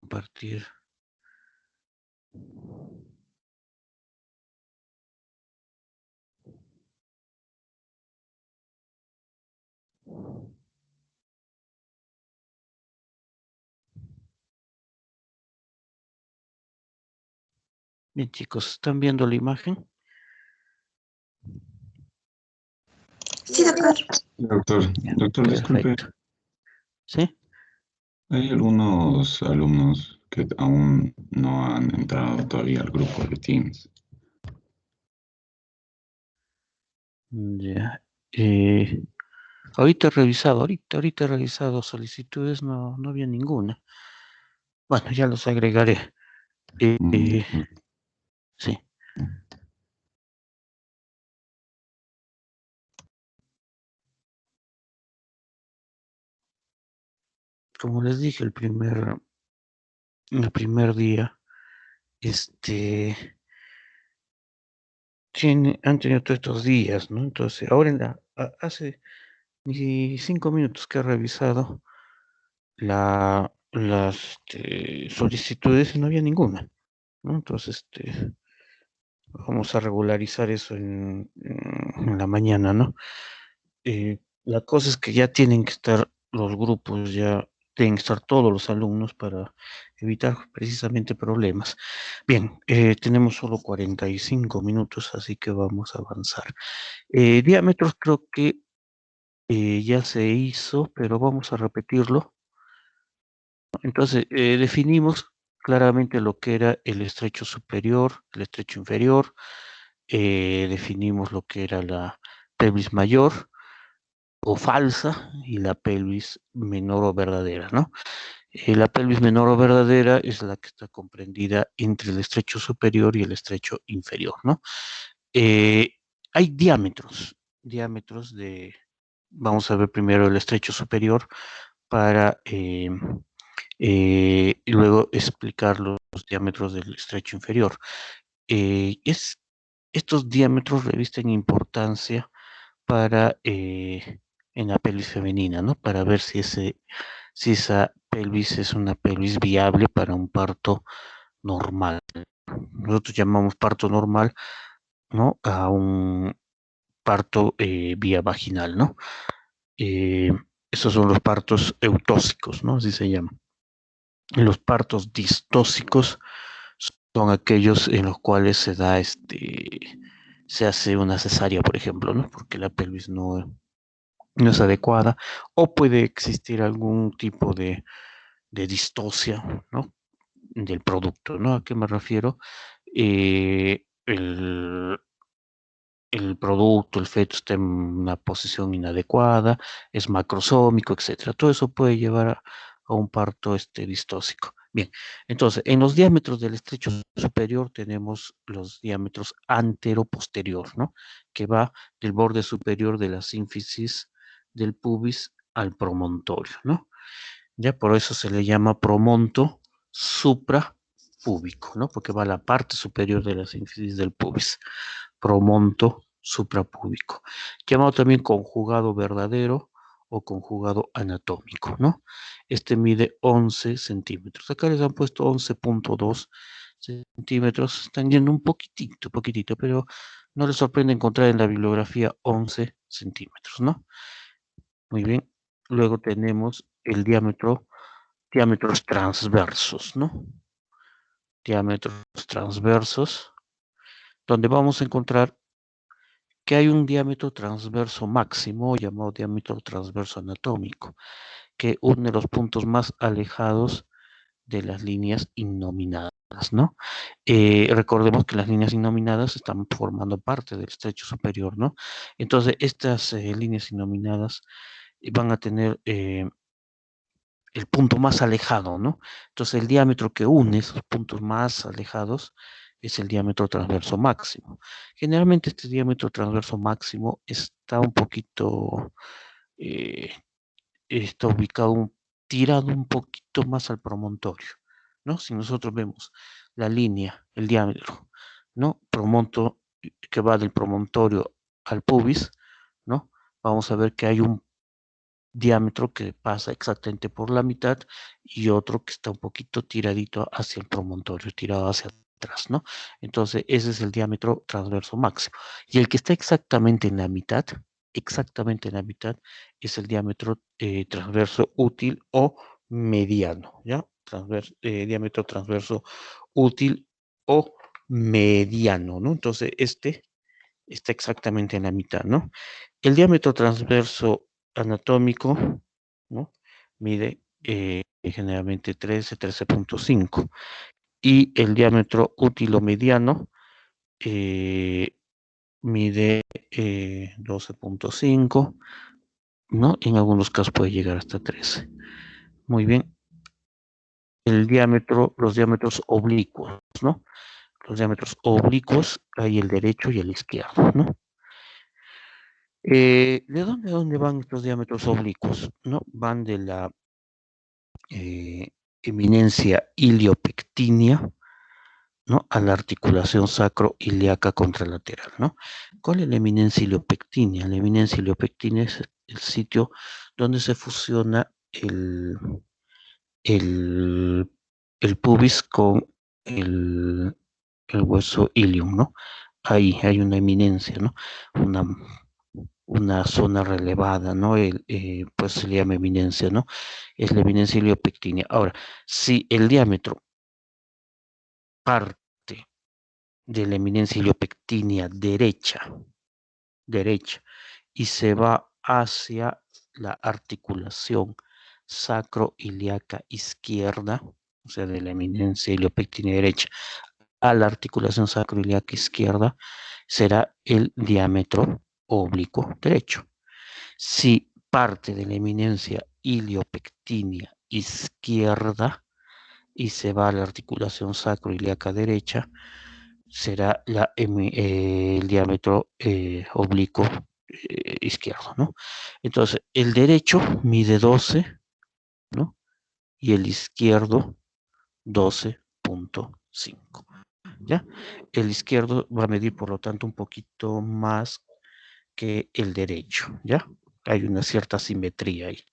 compartir. Bien, chicos, ¿están viendo la imagen? Sí, doctor. Doctor, disculpe, Perfecto. ¿Sí? hay algunos alumnos que aún no han entrado todavía al grupo de Teams. Ya. Ahorita he revisado solicitudes, no había ninguna. Bueno, ya los agregaré. Mm, Sí. Como les dije el primer día, han tenido todos estos días, ¿no? Entonces, ahora hace ni 5 minutos que he revisado las solicitudes y no había ninguna, ¿no? Entonces, vamos a regularizar eso en la mañana, ¿no? La cosa es que ya tienen que estar los grupos, ya tienen que estar todos los alumnos para evitar precisamente problemas. Bien, tenemos solo 45 minutos, así que vamos a avanzar. Diámetros creo que ya se hizo, pero vamos a repetirlo. Entonces, definimos claramente lo que era el estrecho superior, el estrecho inferior, definimos lo que era la pelvis mayor o falsa y la pelvis menor o verdadera, ¿no? La pelvis menor o verdadera es la que está comprendida entre el estrecho superior y el estrecho inferior, ¿no? Eh, Hay diámetros vamos a ver primero el estrecho superior para y luego explicar los diámetros del estrecho inferior. Eh, es, Estos diámetros revisten importancia para en la pelvis femenina, ¿no? Para ver si esa pelvis es una pelvis viable para un parto normal. Nosotros llamamos parto normal, ¿no? A un parto vía vaginal, ¿no? Eh, Esos son los partos eutóxicos, ¿no? Así se llaman. Los partos distóxicos son aquellos en los cuales se hace una cesárea, por ejemplo, ¿no? Porque la pelvis no es adecuada, o puede existir algún tipo de distosia, ¿no? Del producto, ¿no? ¿A qué me refiero? Eh, el, el producto, el feto está en una posición inadecuada, es macrosómico, etcétera. Todo eso puede llevar a un parto distóxico. Bien, entonces, en los diámetros del estrecho superior tenemos los diámetros antero-posterior, ¿no? Que va del borde superior de la sínfisis del pubis al promontorio, ¿no? Ya por eso se le llama promonto suprapúbico, ¿no? Porque va a la parte superior de la sínfisis del pubis. Promonto suprapúbico, llamado también conjugado verdadero o conjugado anatómico, ¿no? Este mide 11 centímetros. Acá les han puesto 11.2 centímetros. Están yendo un poquitito, pero no les sorprende encontrar en la bibliografía 11 centímetros, ¿no? Muy bien. Luego tenemos el diámetros transversos, ¿no? Diámetros transversos, donde vamos a encontrar que hay un diámetro transverso máximo llamado diámetro transverso anatómico, que une los puntos más alejados de las líneas innominadas, ¿no? Recordemos que las líneas innominadas están formando parte del estrecho superior, ¿no? Entonces, estas líneas innominadas van a tener el punto más alejado, ¿no? Entonces, el diámetro que une esos puntos más alejados es el diámetro transverso máximo. Generalmente este diámetro transverso máximo está un poquito, eh, está tirado un poquito más al promontorio, ¿no? Si nosotros vemos la línea, el diámetro, ¿no? Que va del promontorio al pubis, ¿no? Vamos a ver que hay un diámetro que pasa exactamente por la mitad y otro que está un poquito tiradito hacia el promontorio, tirado hacia atrás, ¿no? Entonces, ese es el diámetro transverso máximo. Y el que está exactamente en la mitad, es el diámetro transverso útil o mediano, ¿ya? Diámetro transverso útil o mediano, ¿no? Entonces, este está exactamente en la mitad, ¿no? El diámetro transverso anatómico, ¿no? Mide generalmente 13.5 y el diámetro útil o mediano mide 12.5, ¿no? En algunos casos puede llegar hasta 13. Muy bien. Los diámetros oblicuos, ¿no? Los diámetros oblicuos, hay el derecho y el izquierdo, ¿no? ¿De dónde van estos diámetros oblicuos? ¿No? Van de la eminencia iliopectínea, ¿no? A la articulación sacroiliaca contralateral, ¿no? ¿Cuál es la eminencia iliopectínea? La eminencia iliopectínea es el sitio donde se fusiona el, el pubis con el, el hueso ilium, ¿no? Ahí hay una eminencia, ¿no? Una, una zona relevada, ¿no? Pues se le llama eminencia, ¿no? Es la eminencia iliopectínea. Ahora, si el diámetro parte de la eminencia iliopectínea derecha, y se va hacia la articulación sacroiliaca izquierda, o sea, de la eminencia iliopectínea derecha a la articulación sacroiliaca izquierda, será el diámetro oblicuo derecho. Si parte de la eminencia iliopectínea izquierda y se va a la articulación sacroiliaca derecha, será el diámetro oblicuo izquierdo, ¿no? Entonces, el derecho mide 12, ¿no? Y el izquierdo 12.5, ¿ya? El izquierdo va a medir, por lo tanto, un poquito más que el derecho, ¿ya? Hay una cierta simetría ahí.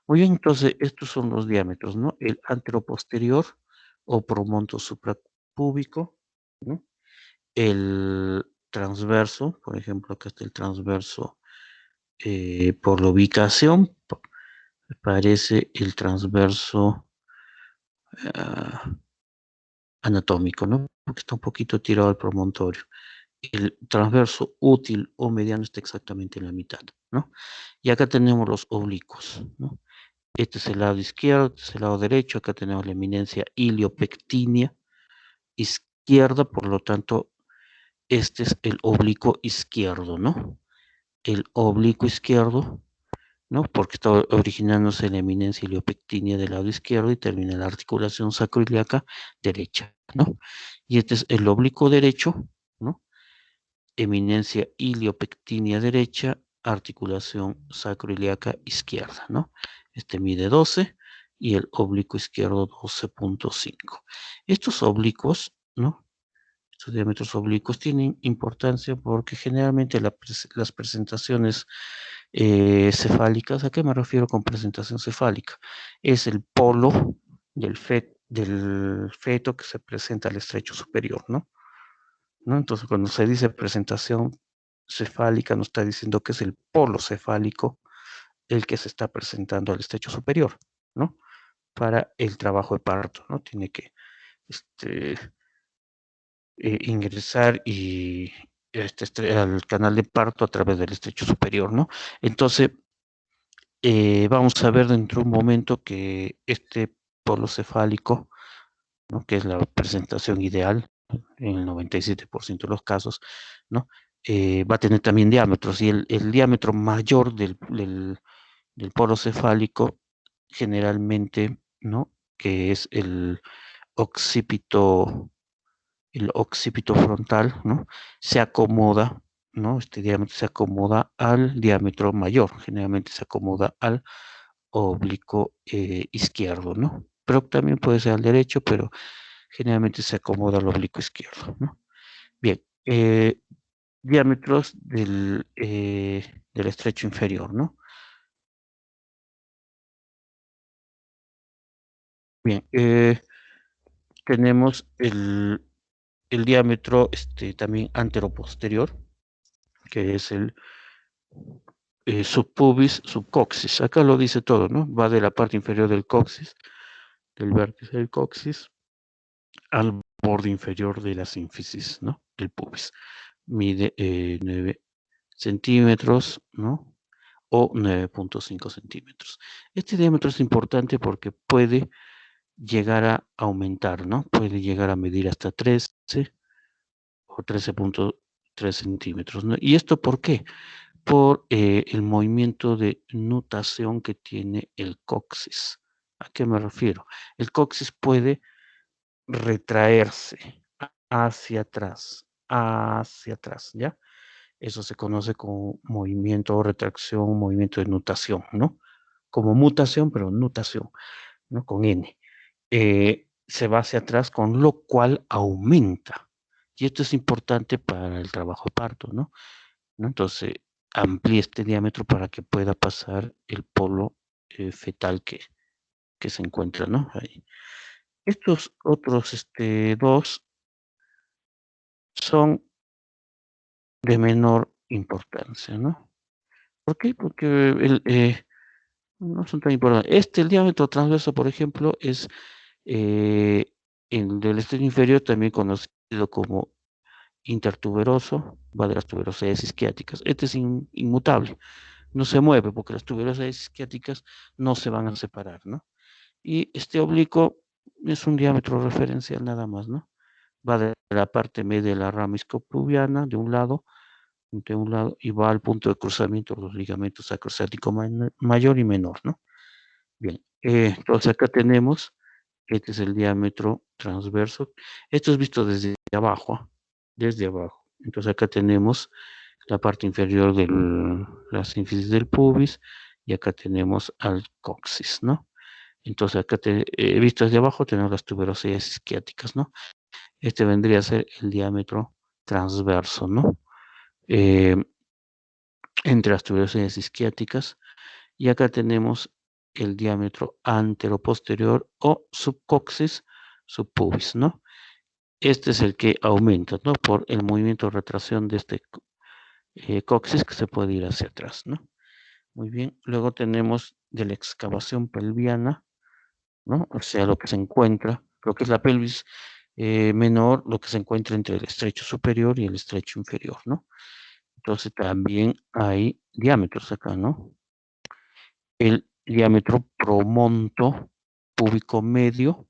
Muy bien, entonces estos son los diámetros, ¿no? El anteroposterior o promonto suprapúbico, ¿no? El transverso, por ejemplo, acá está el transverso por la ubicación, parece el transverso uh, anatómico, ¿no? Porque está un poquito tirado al promontorio. El transverso útil o mediano está exactamente en la mitad, ¿no? Y acá tenemos los oblicuos, ¿no? Este es el lado izquierdo, este es el lado derecho, acá tenemos la eminencia iliopectínea izquierda, por lo tanto, este es el oblicuo izquierdo, ¿no? El oblicuo izquierdo, ¿no? Porque está originándose en la eminencia iliopectínea del lado izquierdo y termina en la articulación sacroiliaca derecha, ¿no? Y este es el oblicuo derecho, ¿no? Eminencia iliopectínea derecha, articulación sacroiliaca izquierda, ¿no? Este mide 12 y el oblicuo izquierdo 12.5. Estos oblicuos, ¿no? Estos diámetros oblicuos tienen importancia porque generalmente las presentaciones cefálicas, ¿a qué me refiero con presentación cefálica? Es el polo del feto que se presenta al estrecho superior, ¿no? Entonces, cuando se dice presentación cefálica, nos está diciendo que es el polo cefálico el que se está presentando al estrecho superior, ¿no? Para el trabajo de parto, ¿no? Tiene que este, ingresar al canal de parto a través del estrecho superior, ¿no? Entonces, vamos a ver dentro de un momento que este polo cefálico, ¿no? Que es la presentación ideal en el 97% de los casos, ¿no? Va a tener también diámetros y el diámetro mayor del polo cefálico generalmente, ¿no? Que es occipito, el occipito frontal, ¿no? Se acomoda, ¿no? Este diámetro se acomoda al diámetro mayor, generalmente se acomoda al oblicuo izquierdo, ¿no? Pero también puede ser al derecho, pero generalmente se acomoda al oblicuo izquierdo, ¿no? Bien, diámetros del estrecho inferior, ¿no? Bien, tenemos el diámetro también anteroposterior, que es el subpubis, subcoxis. Acá lo dice todo, ¿no? Va de la parte inferior del coxis, del vértice del coxis, al borde inferior de la sínfisis, ¿no? Del pubis. Mide 9 centímetros, ¿no? O 9.5 centímetros. Este diámetro es importante porque puede llegar a aumentar, ¿no? Puede llegar a medir hasta 13 o 13.3 centímetros, ¿no? ¿Y esto por qué? Por el movimiento de nutación que tiene el coxis. ¿A qué me refiero? El coxis puede retraerse hacia atrás, ¿ya? Eso se conoce como movimiento o retracción, movimiento de nutación, ¿no? Como mutación, pero nutación, ¿no? Con N. Se va hacia atrás, con lo cual aumenta. Y esto es importante para el trabajo de parto, ¿no? Entonces, amplíe este diámetro para que pueda pasar el polo fetal que se encuentra, ¿no? Ahí. Estos otros dos son de menor importancia, ¿no? ¿Por qué? Porque no son tan importantes. El diámetro transverso, por ejemplo, es eh, el del esternón inferior, también conocido como intertuberoso, va de las tuberosidades isquiáticas. Este es inmutable, no se mueve porque las tuberosidades isquiáticas no se van a separar, ¿no? Y este oblicuo es un diámetro referencial nada más, ¿no? Va de la parte media de la rama isquiopubiana de un lado y va al punto de cruzamiento de los ligamentos sacroesciático mayor y menor, ¿no? Bien, entonces acá tenemos, este es el diámetro transverso. Esto es visto desde abajo, ¿ah? Desde abajo. Entonces acá tenemos la parte inferior de la sínfisis del pubis y acá tenemos al coxis, ¿no? Entonces acá visto desde abajo tenemos las tuberosidades isquiáticas, ¿no? Este vendría a ser el diámetro transverso, ¿no? Eh, entre las tuberosidades isquiáticas y acá tenemos el diámetro anteroposterior o subcoxis, subpubis, ¿no? Este es el que aumenta, ¿no? Por el movimiento de retracción de este coxis que se puede ir hacia atrás, ¿no? Muy bien. Luego tenemos de la excavación pelviana, ¿no? O sea, lo que se encuentra, lo que es la pelvis menor, lo que se encuentra entre el estrecho superior y el estrecho inferior, ¿no? Entonces también hay diámetros acá, ¿no? El diámetro promonto púbico medio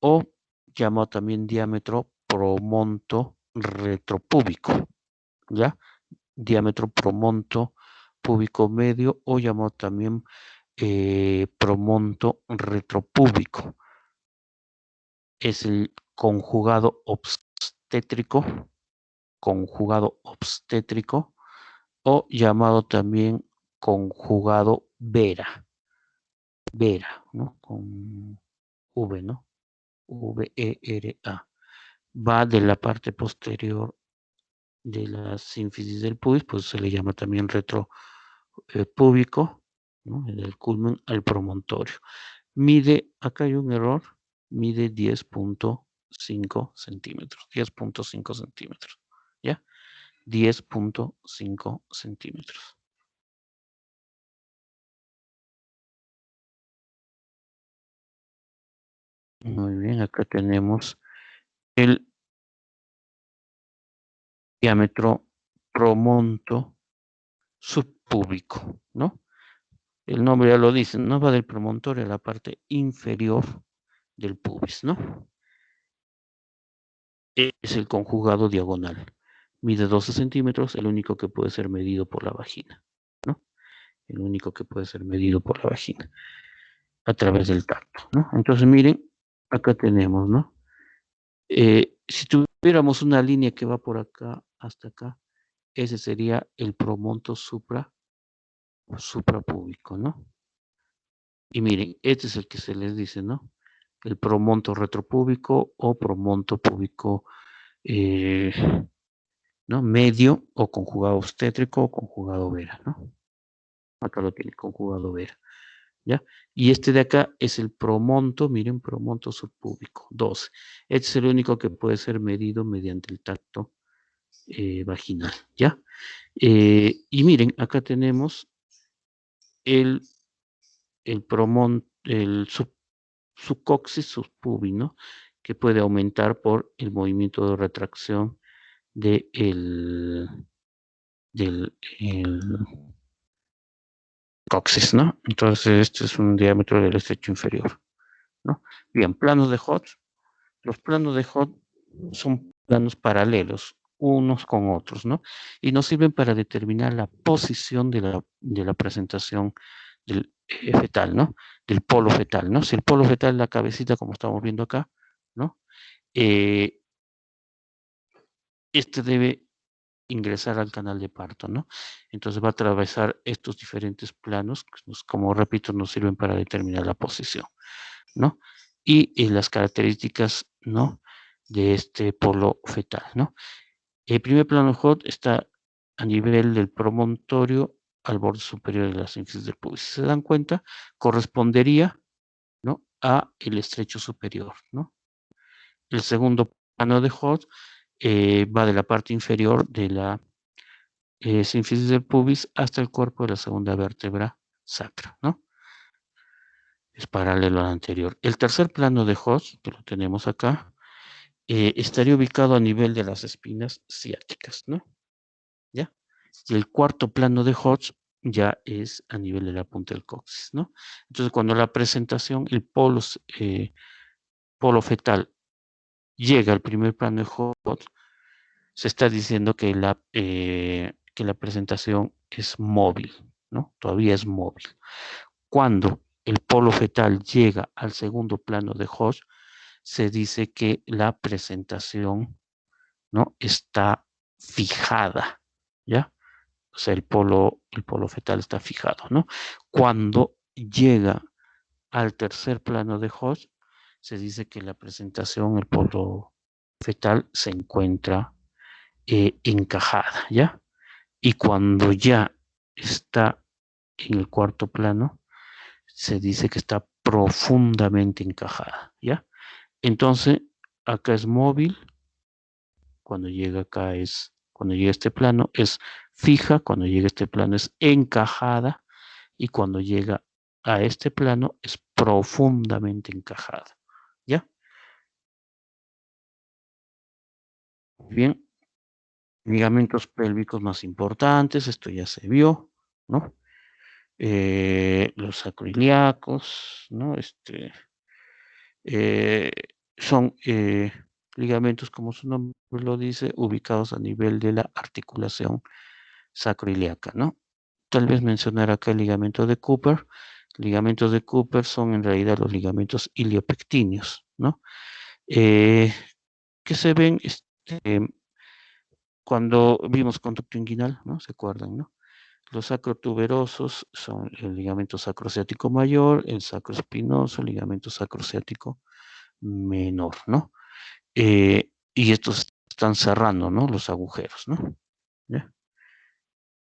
o llamado también diámetro promonto retropúbico, ¿ya? Diámetro promonto púbico medio o llamado también promonto retropúbico. Es el conjugado obstétrico o llamado también conjugado vera, ¿no? Con V, ¿no? V-E-R-A. Va de la parte posterior de la sínfisis del pubis, pues se le llama también retropúbico, ¿no? Del culmen al promontorio. Mide, acá hay un error, mide 10.5 centímetros, 10.5 centímetros, ¿ya? 10.5 centímetros. Muy bien, acá tenemos el diámetro promonto subpúbico, ¿no? El nombre ya lo dice, no va del promontorio a la parte inferior del pubis, ¿no? Es el conjugado diagonal. Mide 12 centímetros, el único que puede ser medido por la vagina, ¿no? El único que puede ser medido por la vagina a través del tacto, ¿no? Entonces, miren, acá tenemos, ¿no? Si tuviéramos una línea que va por acá hasta acá, ese sería el promonto suprapúbico, ¿no? Y miren, este es el que se les dice, ¿no? El promonto retropúbico o promonto púbico, eh, ¿no? Medio o conjugado obstétrico o conjugado vera, ¿no? Acá lo tiene conjugado vera. ¿ya? Y este de acá es el promonto, miren, promonto subpúbico, 12. Este es el único que puede ser medido mediante el tacto vaginal, ¿ya? Y miren, acá tenemos el subcoxis subpúbino, que puede aumentar por el movimiento de retracción del coxis, ¿no? Entonces, este es un diámetro del estrecho inferior, ¿no? Bien, planos de Hodge. Los planos de Hodge son planos paralelos unos con otros, ¿no? Y nos sirven para determinar la posición de la presentación del fetal, ¿no? Del polo fetal, ¿no? Si el polo fetal es la cabecita, como estamos viendo acá, ¿no? Este debe ingresar al canal de parto, ¿no? Entonces va a atravesar estos diferentes planos, que como repito, nos sirven para determinar la posición, ¿no? Y las características, ¿no? De este polo fetal, ¿no? El primer plano Hodge está a nivel del promontorio al borde superior de la sínfisis del pubis. Si se dan cuenta, correspondería, ¿no? A el estrecho superior, ¿no? El segundo plano de Hodge va de la parte inferior de la sínfisis del pubis hasta el cuerpo de la segunda vértebra sacra, ¿no? Es paralelo al anterior. El tercer plano de Hodge, que lo tenemos acá, estaría ubicado a nivel de las espinas ciáticas, ¿no? ¿Ya? Y el cuarto plano de Hodge ya es a nivel de la punta del coxis, ¿no? Entonces, cuando la presentación, el polo fetal llega al primer plano de Hodge, se está diciendo que la presentación es móvil, ¿no? Todavía es móvil. Cuando el polo fetal llega al segundo plano de Hodge, se dice que la presentación, ¿no? Está fijada, ¿ya? O sea, el polo fetal está fijado, ¿no? Cuando llega al tercer plano de Hodge, se dice que la presentación, el polo fetal, se encuentra encajada, ¿ya? Y cuando ya está en el cuarto plano, se dice que está profundamente encajada, ¿ya? Entonces, acá es móvil, cuando llega a este plano es fija, cuando llega a este plano es encajada y cuando llega a este plano es profundamente encajada, ¿ya? Bien, ligamentos pélvicos más importantes, esto ya se vio, ¿no? Los sacroiliacos, ¿no? Eh, son ligamentos, como su nombre lo dice, ubicados a nivel de la articulación sacroiliaca, ¿no? Tal vez mencionar acá el ligamento de Cooper. Ligamentos de Cooper son en realidad los ligamentos iliopectíneos, ¿no? Que se ven cuando vimos conducto inguinal, ¿no? ¿Se acuerdan, no? Los sacrotuberosos son el ligamento sacrociático mayor, el sacroespinoso, el ligamento sacrociático menor, ¿no? Y estos están cerrando, ¿no? Los agujeros, ¿no? ¿Ya?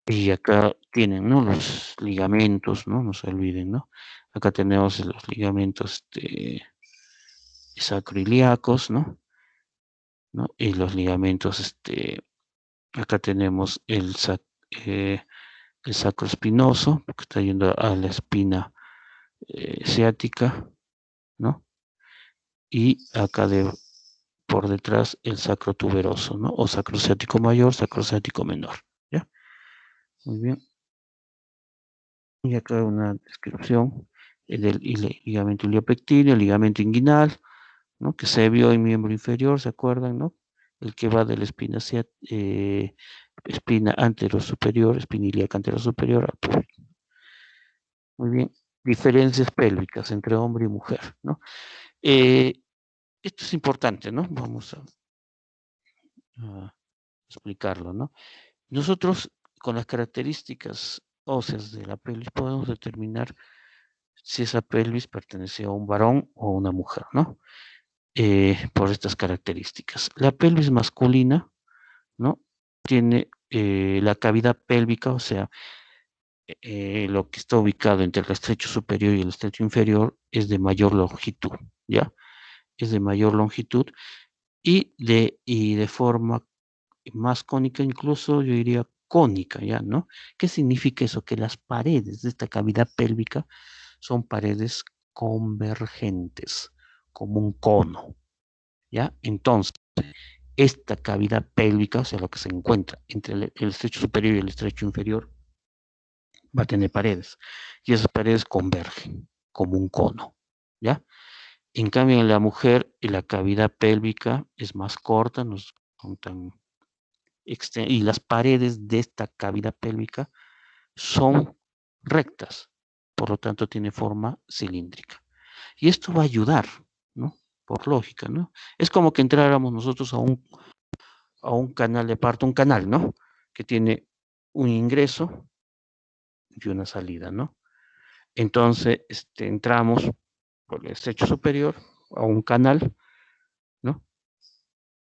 Y acá tienen, ¿no? Los ligamentos, ¿no? No se olviden, ¿no? Acá tenemos los ligamentos sacroiliacos, ¿no? Y los ligamentos, acá tenemos el sacroespinoso, que está yendo a la espina ciática, ¿no? Y acá por detrás el sacrotuberoso, ¿no? O sacrociático mayor, sacrociático menor, ¿ya? Muy bien. Y acá una descripción del ligamento iliopectíneo, el ligamento inguinal, ¿no? Que se vio en miembro inferior, ¿se acuerdan, no? El que va de la espina anterosuperior, espina ilíaca anterosuperior al público. Muy bien. Diferencias pélvicas entre hombre y mujer, ¿no? Esto es importante, ¿no? Vamos a explicarlo, ¿no? Nosotros, con las características óseas de la pelvis, podemos determinar si esa pelvis pertenece a un varón o a una mujer, ¿no? Por estas características. La pelvis masculina, ¿no? Tiene la cavidad pélvica, o sea, lo que está ubicado entre el estrecho superior y el estrecho inferior es de mayor longitud, ¿ya? Es de mayor longitud y de forma más cónica, incluso yo diría cónica, ¿ya? ¿No? ¿Qué significa eso? Que las paredes de esta cavidad pélvica son paredes convergentes, como un cono, ¿ya? Entonces, esta cavidad pélvica, o sea, lo que se encuentra entre el estrecho superior y el estrecho inferior, va a tener paredes, y esas paredes convergen como un cono, ¿ya? En cambio, en la mujer, la cavidad pélvica es más corta, no son tan y las paredes de esta cavidad pélvica son rectas, por lo tanto tiene forma cilíndrica. Y esto va a ayudar, ¿no? Por lógica, ¿no? Es como que entráramos nosotros a un canal de parto, un canal, ¿no? Que tiene un ingreso y una salida, ¿no? Entonces, entramos por el estrecho superior a un canal, ¿no?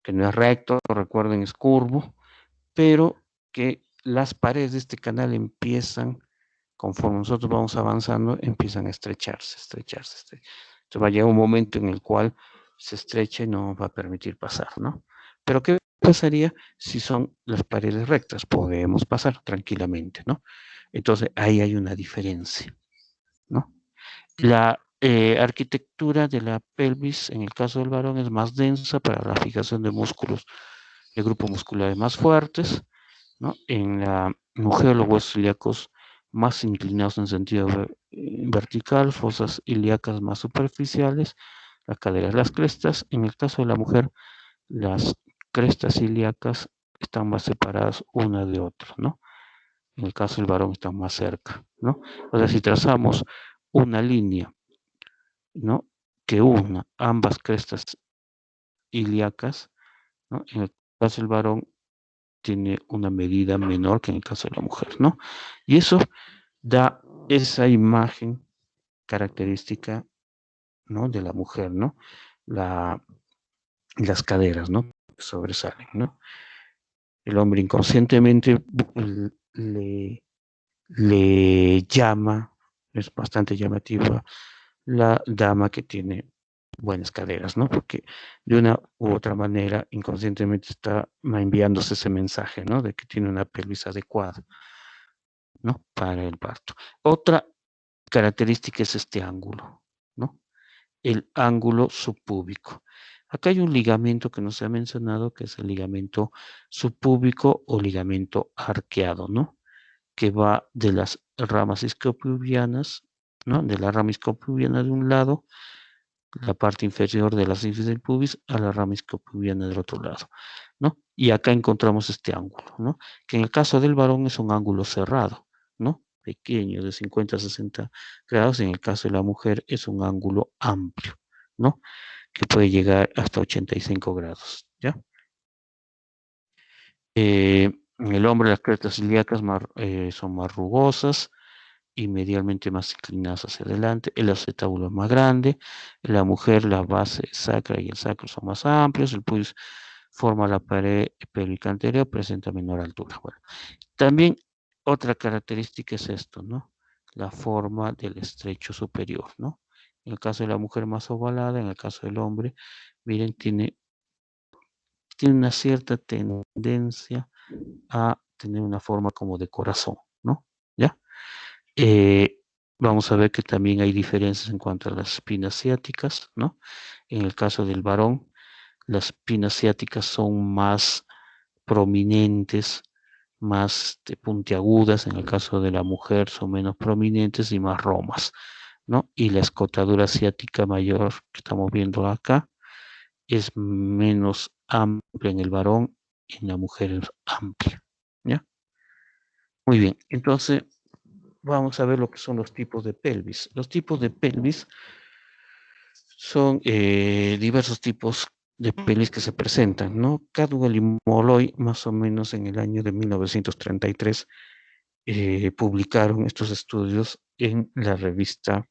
Que no es recto, recuerden, es curvo, pero que las paredes de este canal empiezan, conforme nosotros vamos avanzando, empiezan a estrecharse, estrecharse, estrecharse. Entonces va a llegar un momento en el cual se estrecha y no va a permitir pasar, ¿no? Pero ¿qué pasaría si son las paredes rectas? Podemos pasar tranquilamente, ¿no? Entonces ahí hay una diferencia, ¿no? La arquitectura de la pelvis, en el caso del varón, es más densa para la fijación de músculos, de grupos musculares más fuertes, ¿no? En la mujer, los huesos ilíacos más inclinados en sentido vertical, fosas ilíacas más superficiales, las caderas, las crestas. En el caso de la mujer, las crestas ilíacas están más separadas una de otra, ¿no? En el caso del varón están más cerca, ¿no? O sea, si trazamos una línea, ¿no? Que una ambas crestas ilíacas, ¿no? En el caso del varón tiene una medida menor que en el caso de la mujer, ¿no? Y eso da esa imagen característica, ¿no? De la mujer, ¿no? La, las caderas, ¿no? Sobresalen, ¿no? El hombre inconscientemente le llama, es bastante llamativa, la dama que tiene buenas caderas, ¿no? Porque de una u otra manera inconscientemente está enviándose ese mensaje, ¿no? De que tiene una pelvis adecuada, ¿no? Para el parto. Otra característica es este ángulo, ¿no? El ángulo subpúbico. Acá hay un ligamento que no se ha mencionado, que es el ligamento subpúbico o ligamento arqueado, ¿no? Que va de las ramas isquiopubianas, ¿no? De la rama isquiopubiana de un lado, la parte inferior de la sínfisis del pubis, a la rama isquiopubiana del otro lado, ¿no? Y acá encontramos este ángulo, ¿no? Que en el caso del varón es un ángulo cerrado, ¿no? Pequeño, de 50 a 60 grados. En el caso de la mujer es un ángulo amplio, ¿no? Que puede llegar hasta 85 grados, ¿ya? En el hombre las crestas ilíacas son más rugosas y medialmente más inclinadas hacia adelante. El acetábulo es más grande. En la mujer la base sacra y el sacro son más amplios. El pubis forma la pared pélvica anterior, presenta menor altura. Bueno, también otra característica es esto, ¿no? La forma del estrecho superior, ¿no? En el caso de la mujer más ovalada, en el caso del hombre, miren, tiene una cierta tendencia a tener una forma como de corazón, ¿no? ¿Ya? Eh, Vamos a ver que también hay diferencias en cuanto a las espinas ciáticas, ¿no? En el caso del varón, las espinas ciáticas son más prominentes, más puntiagudas. En el caso de la mujer son menos prominentes y más romas, ¿no? Y la escotadura ciática mayor que estamos viendo acá es menos amplia en el varón, en la mujer es amplia, ¿ya? Muy bien, entonces vamos a ver lo que son los tipos de pelvis. Los tipos de pelvis son diversos tipos de pelvis que se presentan, ¿no? Cadwell y Molloy, más o menos en el año de 1933, publicaron estos estudios en la revista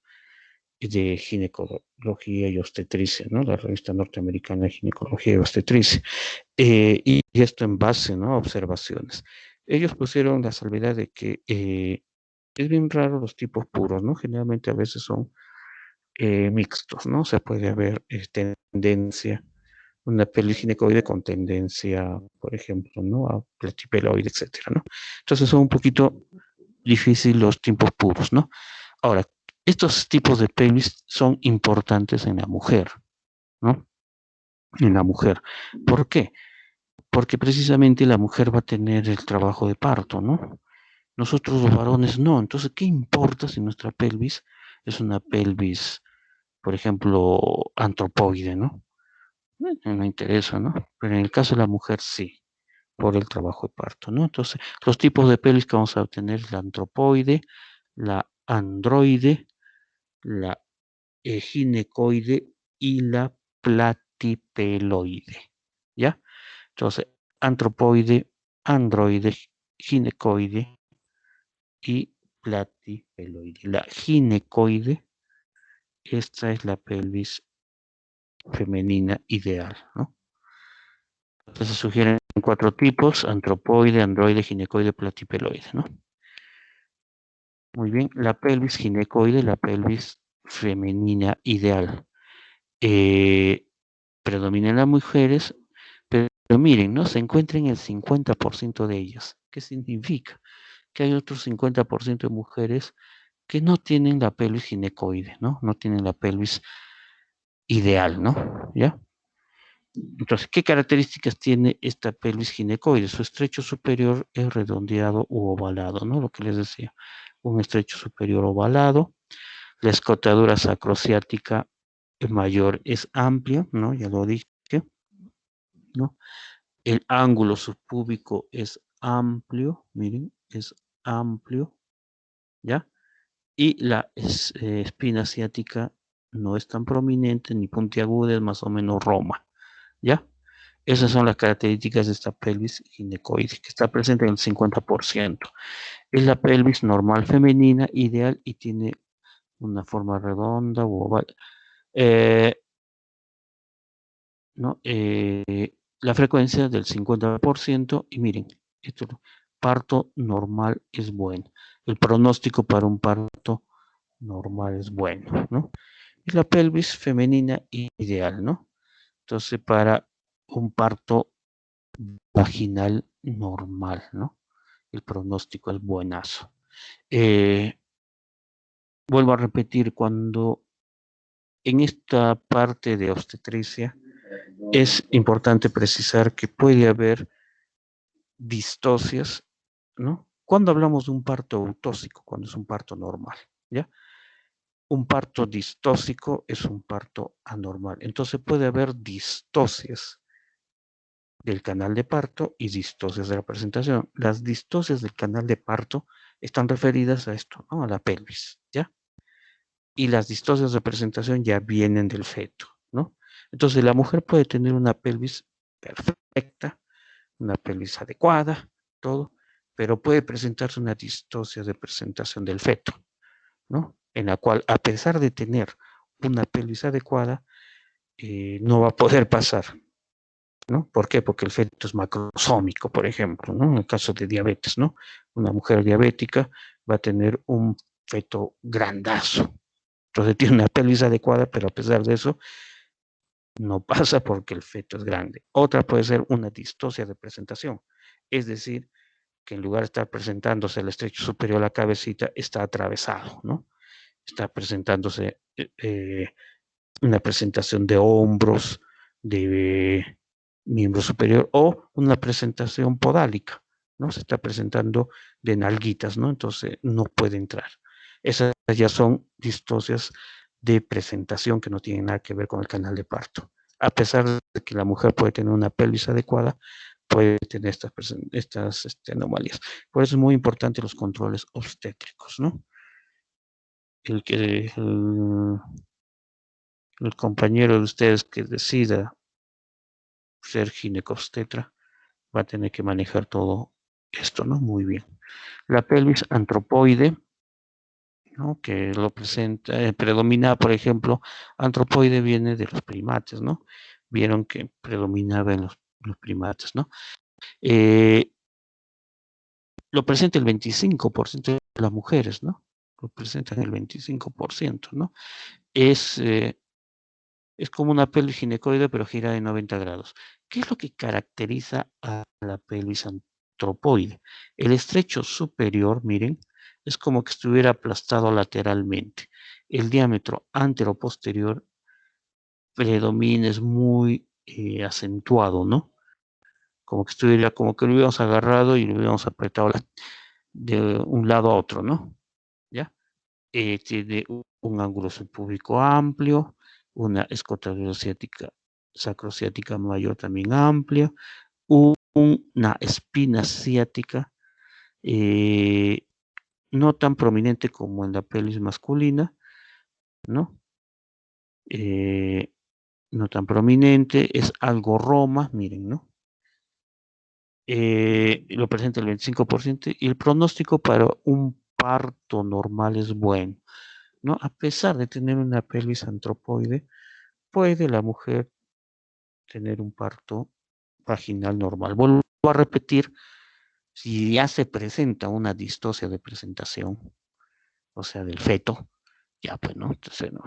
de ginecología y obstetricia, ¿no? La revista norteamericana de ginecología y obstetricia. Y esto en base, ¿no? A observaciones. Ellos pusieron la salvedad de que Es bien raro los tipos puros, ¿no? Generalmente a veces son mixtos, ¿no? O sea, puede haber tendencia, una pelvis ginecoide con tendencia, por ejemplo, ¿no? A platipeloide, etcétera, ¿no? Entonces son un poquito difíciles los tipos puros, ¿no? Ahora, estos tipos de pelvis son importantes en la mujer, ¿no? En la mujer. ¿Por qué? Porque precisamente la mujer va a tener el trabajo de parto, ¿no? Nosotros los varones no. Entonces, ¿qué importa si nuestra pelvis es una pelvis, por ejemplo, antropoide, ¿no? No interesa, ¿no? Pero en el caso de la mujer sí, por el trabajo de parto, ¿no? Entonces, los tipos de pelvis que vamos a obtener es la antropoide, la androide, la ginecoide y la platipeloide, ¿ya? Entonces, antropoide, androide, ginecoide y platipeloide. La ginecoide, esta es la pelvis femenina ideal, ¿no? Entonces se sugieren 4 tipos: antropoide, androide, ginecoide, platipeloide, ¿no? Muy bien, la pelvis ginecoide, la pelvis femenina ideal. Predomina en las mujeres, pero miren, ¿no? Se encuentra en el 50% de ellas. ¿Qué significa? Que hay otro 50% de mujeres que no tienen la pelvis ginecoide, ¿no? No tienen la pelvis ideal, ¿no? ¿Ya? Entonces, ¿qué características tiene esta pelvis ginecoide? Su estrecho superior es redondeado u ovalado, ¿no? Lo que les decía, un estrecho superior ovalado. La escotadura sacrociática mayor es amplia, ¿no? Ya lo dije, ¿no? El ángulo subpúbico es amplio, miren, es amplio, ¿ya? Y la espina ciática no es tan prominente ni puntiaguda, es más o menos roma, ¿ya? Esas son las características de esta pelvis ginecoide, que está presente en el 50%. Es la pelvis normal femenina ideal y tiene una forma redonda u oval. ¿No? La frecuencia del 50% y miren, esto, parto normal es bueno. El pronóstico para un parto normal es bueno, ¿no? Y la pelvis femenina ideal, ¿no? Entonces, para un parto vaginal normal, ¿no? El pronóstico es buenazo. Vuelvo a repetir, cuando en esta parte de obstetricia es importante precisar que puede haber distocias, ¿no? Cuando hablamos de un parto eutóxico, cuando es un parto normal, ¿ya? Un parto distóxico es un parto anormal. Entonces puede haber distocias del canal de parto y distocias de la presentación. Las distocias del canal de parto están referidas a esto, ¿no? A la pelvis, ¿ya? Y las distocias de presentación ya vienen del feto, ¿no? Entonces la mujer puede tener una pelvis perfecta, una pelvis adecuada, todo, pero puede presentarse una distosia de presentación del feto, ¿no? En la cual, a pesar de tener una pelvis adecuada, no va a poder pasar, ¿no? ¿Por qué? Porque el feto es macrosómico, por ejemplo, ¿no? En el caso de diabetes, ¿no? Una mujer diabética va a tener un feto grandazo. Entonces tiene una pelvis adecuada, pero a pesar de eso, no pasa porque el feto es grande. Otra puede ser una distosia de presentación, es decir, que en lugar de estar presentándose el estrecho superior a la cabecita, está atravesado, ¿no? Está presentándose una presentación de hombros, de miembro superior o una presentación podálica, ¿no? Se está presentando de nalguitas, ¿no? Entonces no puede entrar. Esas ya son distocias de presentación que no tienen nada que ver con el canal de parto. A pesar de que la mujer puede tener una pelvis adecuada, puede tener estas anomalías. Por eso es muy importante los controles obstétricos, ¿no? El que el compañero de ustedes que decida ser ginecobstetra va a tener que manejar todo esto, ¿no? Muy bien. La pelvis antropoide, ¿no? Que lo presenta, predomina, por ejemplo, antropoide viene de los primates, ¿no? Vieron que predominaba en los primates, ¿no? lo presenta el 25% de las mujeres, ¿no? Lo presentan el 25%, ¿no? Es como una pelvis ginecoide, pero gira de 90 grados. ¿Qué es lo que caracteriza a la pelvis antropoide? El estrecho superior, miren, es como que estuviera aplastado lateralmente. El diámetro antero-posterior predomina, es muy acentuado, ¿no? Como que estuviera, como que lo hubiéramos agarrado y lo hubiéramos apretado de un lado a otro, ¿no? ¿Ya? Tiene un ángulo subpúbico amplio, una escotadura ciática, sacrociática mayor también amplia, una espina ciática no tan prominente como en la pelvis masculina, ¿no? No tan prominente, es algo roma, miren, ¿no? Lo presenta el 25% y el pronóstico para un parto normal es bueno, ¿no? A pesar de tener una pelvis antropoide, puede la mujer tener un parto vaginal normal. Vuelvo a repetir, si ya se presenta una distosia de presentación, o sea, del feto, ya pues, ¿no? Entonces, ¿no?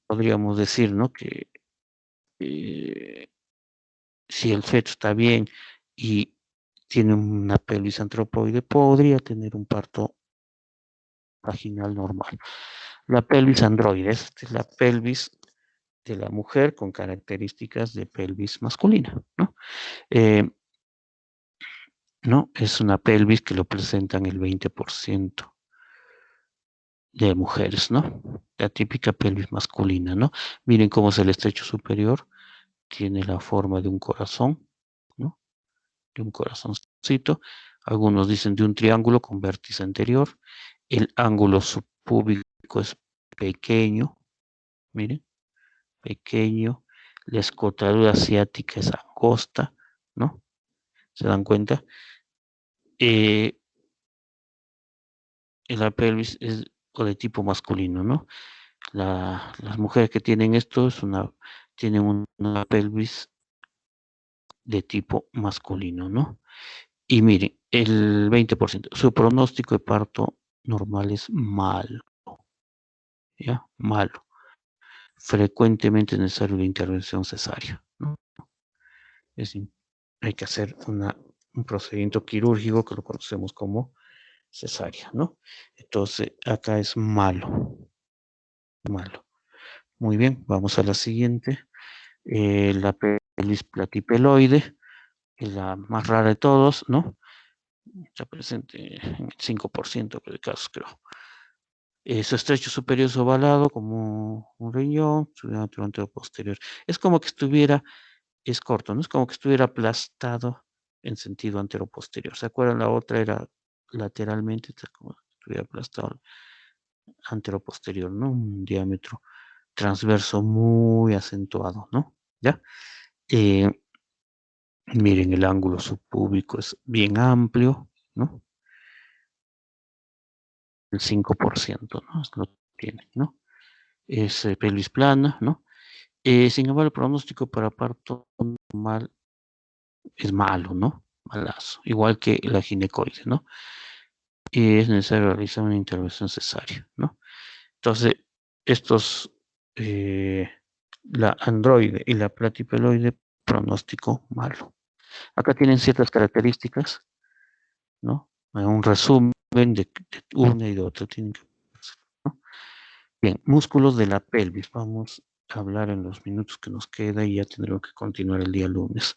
Podríamos decir, ¿no? Que eh, si el feto está bien y tiene una pelvis antropoide, podría tener un parto vaginal normal. La pelvis androide, esta es la pelvis de la mujer con características de pelvis masculina, ¿no? ¿No? Es una pelvis que lo presentan el 20% de mujeres, ¿no? La típica pelvis masculina, ¿no? Miren cómo es el estrecho superior, tiene la forma de un corazón, ¿no? De un corazoncito. Algunos dicen de un triángulo con vértice anterior. El ángulo subpúbico es pequeño, miren, pequeño. La escotadura asiática es angosta, ¿no? ¿Se dan cuenta? Eh, la pelvis es o de tipo masculino, ¿no? Las mujeres que tienen esto tienen una pelvis de tipo masculino, ¿no? Y miren, el 20%, su pronóstico de parto normal es malo, ¿ya? Malo. Frecuentemente es necesario una intervención cesárea, ¿no? Es, hay que hacer un procedimiento quirúrgico que lo conocemos como cesárea, ¿no? Entonces, acá es malo, malo. Muy bien, vamos a la siguiente. La pelvis platipeloide, es la más rara de todos, ¿no? Está presente en el 5% de casos, creo. Su estrecho superior es ovalado como un riñón, su diámetro antero posterior. Es como que estuviera, es corto, ¿no? Es como que estuviera aplastado en sentido antero posterior. ¿Se acuerdan? La otra era lateralmente, está como que estuviera aplastado antero posterior, ¿no? Un diámetro transverso muy acentuado, ¿no? ¿Ya? Eh, Miren, el ángulo subpúbico es bien amplio, ¿no? El 5%, ¿no? Lo tiene, ¿no? Es pelvis plana, ¿no? Sin embargo, el pronóstico para parto normal es malo, ¿no? Malazo, igual que la ginecoide, ¿no? Y es necesario realizar una intervención cesárea, ¿no? Entonces, estos, eh, la androide y la platipeloide, pronóstico malo. Acá tienen ciertas características, ¿no? Un resumen de una y de otra. ¿No? Bien, músculos de la pelvis. Vamos a hablar en los minutos que nos queda y ya tendremos que continuar el día lunes.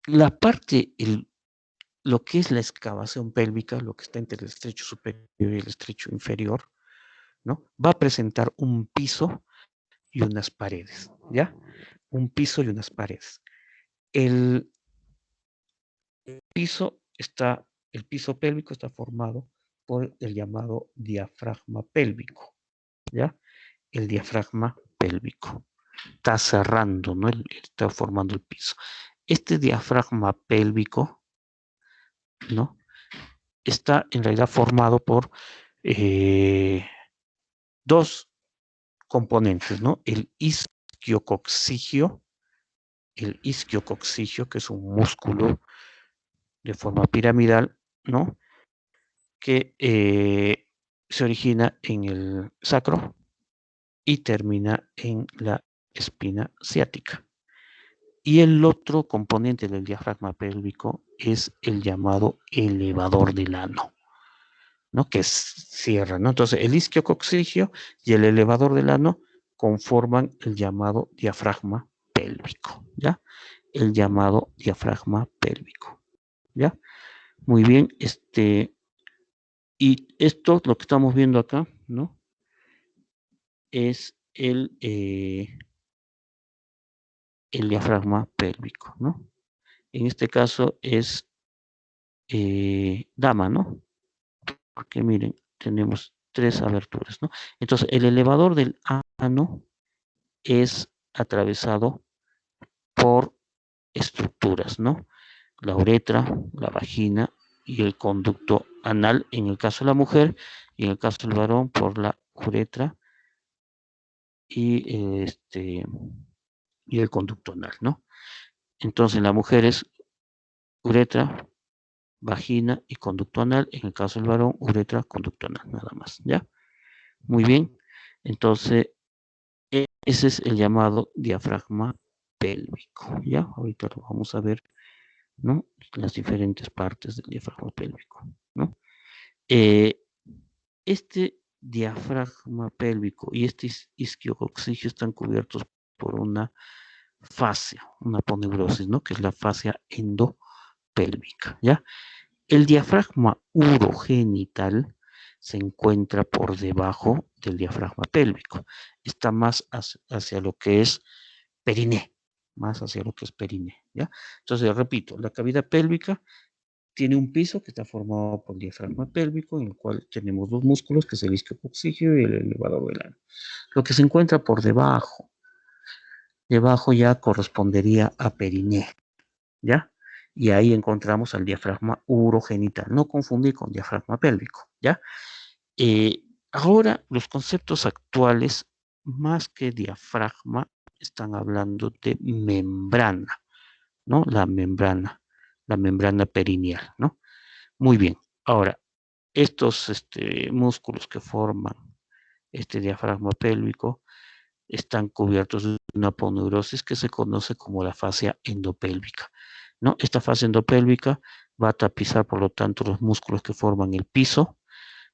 La parte, lo que es la excavación pélvica, lo que está entre el estrecho superior y el estrecho inferior, ¿no? Va a presentar un piso y unas paredes, ¿ya? Un piso y unas paredes. El piso el piso pélvico está formado por el llamado diafragma pélvico, ¿ya? El diafragma pélvico. Está cerrando, ¿no? Está formando el piso. Este diafragma pélvico, ¿no? Está en realidad formado por dos componentes, ¿no? El isquiococcigio el isquiococcigio, que es un músculo de forma piramidal, ¿no? Que se origina en el sacro y termina en la espina ciática. Y el otro componente del diafragma pélvico es el llamado elevador del ano, ¿no? Que cierra, ¿no? Entonces, el isquiococcigio y el elevador del ano conforman el llamado diafragma pélvico, ¿ya? El llamado diafragma pélvico, ¿ya? Muy bien, y esto, lo que estamos viendo acá, ¿no? Es el diafragma pélvico, ¿no? En este caso es dama, ¿no? Porque miren, tenemos tres aberturas, ¿no? Entonces, el elevador del ano es atravesado por estructuras, ¿no? La uretra, la vagina y el conducto anal, en el caso de la mujer, y en el caso del varón, por la uretra y, y el conducto anal, ¿no? Entonces, en la mujer es uretra, vagina y conducto anal, en el caso del varón, uretra, conducto anal, nada más, ¿ya? Muy bien, entonces, ese es el llamado diafragma pélvico, ¿ya? Ahorita lo vamos a ver, ¿no? Las diferentes partes del diafragma pélvico, ¿no? Eh, este diafragma pélvico y este isquiococcigio están cubiertos por una fascia, una aponeurosis, ¿no? Que es la fascia endopélvica, ¿ya? El diafragma urogenital se encuentra por debajo del diafragma pélvico. Está más hacia lo que es periné, más hacia lo que es periné, ¿ya? Entonces, repito, la cavidad pélvica tiene un piso que está formado por el diafragma pélvico, en el cual tenemos dos músculos, que es el isquiococcigio y el elevador del ano. Lo que se encuentra por debajo ya correspondería a periné, ¿ya? Y ahí encontramos al diafragma urogenital. No confundir con diafragma pélvico, ¿ya? Ahora, los conceptos actuales, más que diafragma, están hablando de membrana, ¿no? La membrana perineal, ¿no? Muy bien. Ahora, estos músculos que forman este diafragma pélvico están cubiertos de una aponeurosis que se conoce como la fascia endopélvica, ¿no? Esta fascia endopélvica va a tapizar, por lo tanto, los músculos que forman el piso,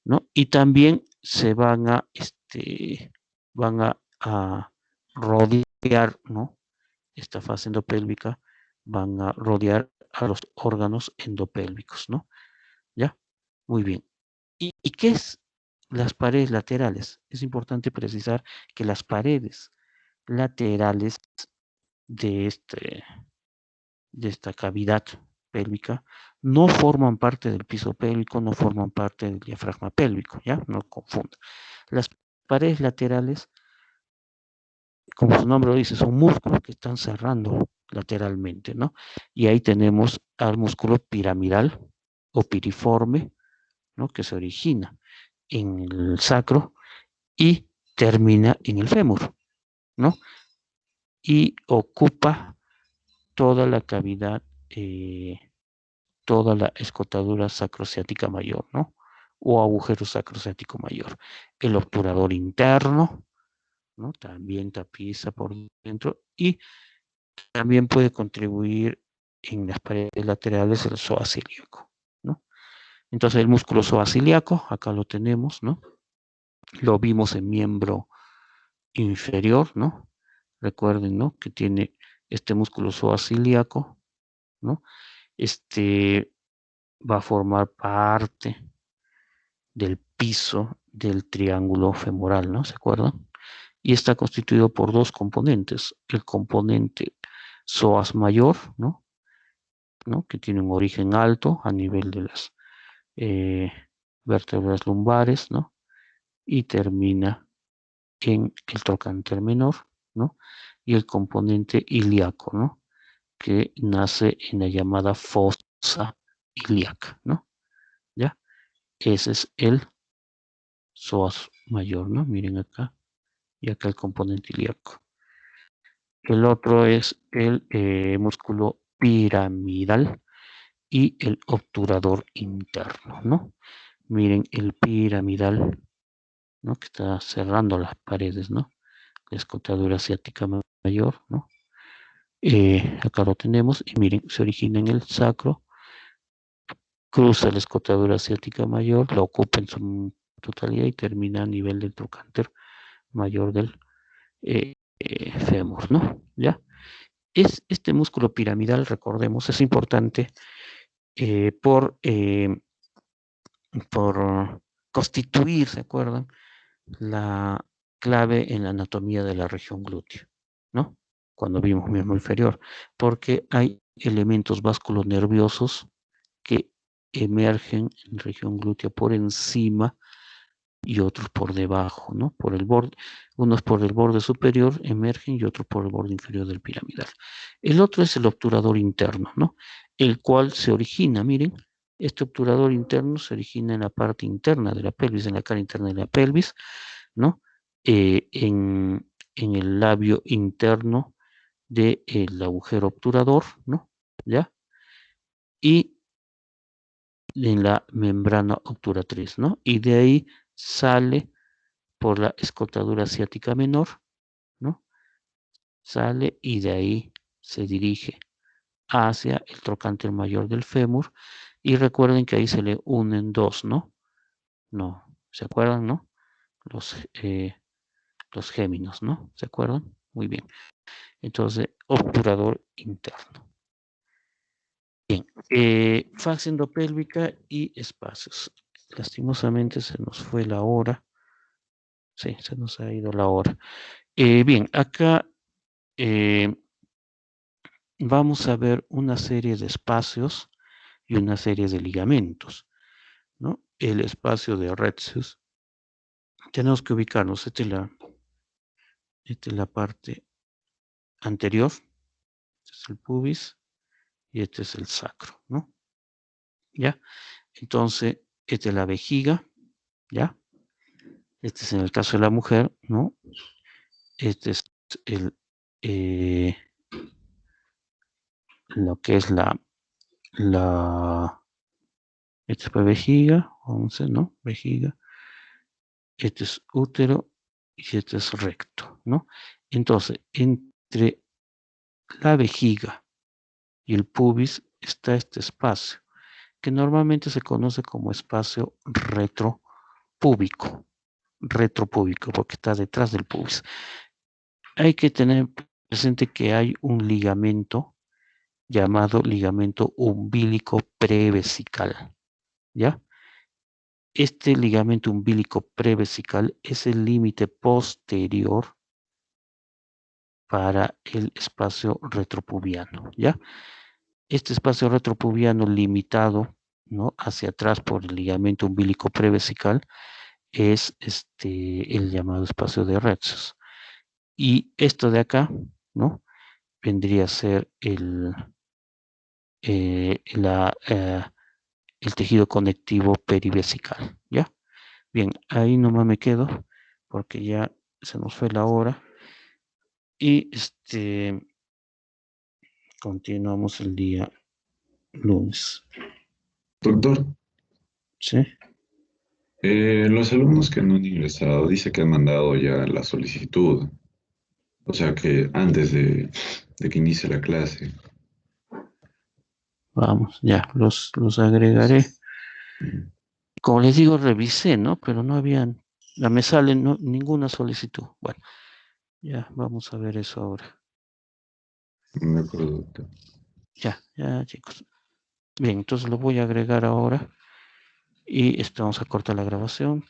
¿no? Y también se van a rodear, ¿no? Esta fascia endopélvica van a rodear a los órganos endopélvicos, ¿no? ¿Ya? Muy bien. ¿Y qué es las paredes laterales? Es importante precisar que las paredes laterales de, de esta cavidad pélvica no forman parte del piso pélvico, no forman parte del diafragma pélvico, ¿ya? No confundan. Las paredes laterales, como su nombre lo dice, son músculos que están cerrando lateralmente, ¿no? Y ahí tenemos al músculo piramidal o piriforme, ¿no? Que se origina en el sacro y termina en el fémur, ¿no? Y ocupa toda la cavidad, toda la escotadura sacrociática mayor, ¿no? O agujero sacrociático mayor. El obturador interno, ¿no? También tapiza por dentro y también puede contribuir en las paredes laterales el psoas ilíaco, ¿no? Entonces el músculo psoas ilíaco, acá lo tenemos, ¿no? Lo vimos en miembro inferior, ¿no? Recuerden, ¿no? Que tiene este músculo psoas ilíaco, ¿no? Va a formar parte del piso del triángulo femoral, ¿no? ¿Se acuerdan? Y está constituido por dos componentes. El componente psoas mayor, ¿no? Que tiene un origen alto a nivel de las eh, vértebras lumbares, ¿no? Y termina en el trocánter menor, ¿no? Y el componente ilíaco, ¿no? Que nace en la llamada fosa ilíaca, ¿no? ¿Ya? Ese es el psoas mayor, ¿no? Miren acá, y acá el componente ilíaco. El otro es el músculo piramidal y el obturador interno, ¿no? Miren el piramidal, ¿no? Que está cerrando las paredes, ¿no? La escotadura asiática mayor, ¿no? Acá lo tenemos y miren, se origina en el sacro, cruza la escotadura asiática mayor, la ocupa en su totalidad y termina a nivel del trocánter mayor del fémur, ¿no? ¿Ya? Es este músculo piramidal, recordemos, es importante por constituir, ¿se acuerdan? La clave en la anatomía de la región glútea, ¿no? Cuando vimos miembro inferior, porque hay elementos vasculonerviosos que emergen en región glútea por encima y otros por debajo, ¿no? Por el borde, unos por el borde superior emergen y otros por el borde inferior del piramidal. El otro es el obturador interno, ¿no? El cual se origina, miren, este obturador interno se origina en la parte interna de la pelvis, en la cara interna de la pelvis, ¿no? En el labio interno del agujero obturador, ¿no? ¿Ya? Y en la membrana obturatriz, ¿no? Y de ahí sale por la escotadura asiática menor, ¿no? Sale y de ahí se dirige hacia el trocánter mayor del fémur y recuerden que ahí se le unen dos, ¿no? No, ¿se acuerdan, no? Los géminos, ¿no? ¿Se acuerdan? Muy bien. Entonces, obturador interno. Bien, fase endopélvica y espacios. Lastimosamente se nos fue la hora. Sí, se nos ha ido la hora. Bien, acá vamos a ver una serie de espacios y una serie de ligamentos, ¿no? El espacio de Retzius. Tenemos que ubicarnos. Esta es la parte anterior. Este es el pubis y este es el sacro, ¿no? ¿Ya? Entonces, esta es la vejiga, ¿ya? Este es en el caso de la mujer, ¿no? Este es el, lo que es esta es vejiga, 11, ¿no? Vejiga. Este es útero y este es recto, ¿no? Entonces, entre la vejiga y el pubis está este espacio, que normalmente se conoce como espacio retropúbico, porque está detrás del pubis. Hay que tener presente que hay un ligamento llamado ligamento umbilico prevesical, ¿ya? Este ligamento umbilico prevesical es el límite posterior para el espacio retropubiano, ¿ya? Este espacio retropubiano limitado, ¿no? Hacia atrás por el ligamento umbilico prevesical es el llamado espacio de Retzius. Y esto de acá, ¿no? Vendría a ser el tejido conectivo perivesical, ¿ya? Bien, ahí nomás me quedo porque ya se nos fue la hora y continuamos el día lunes. Doctor, ¿Sí? los alumnos que no han ingresado, dice que han mandado ya la solicitud, o sea que antes de que inicie la clase. Vamos, ya, los agregaré. Mm. Como les digo, revisé, ¿no? Pero no habían, me sale ninguna solicitud. Bueno, ya, vamos a ver eso ahora. De acuerdo, doctor. Ya, chicos. Bien, entonces lo voy a agregar ahora y vamos a cortar la grabación.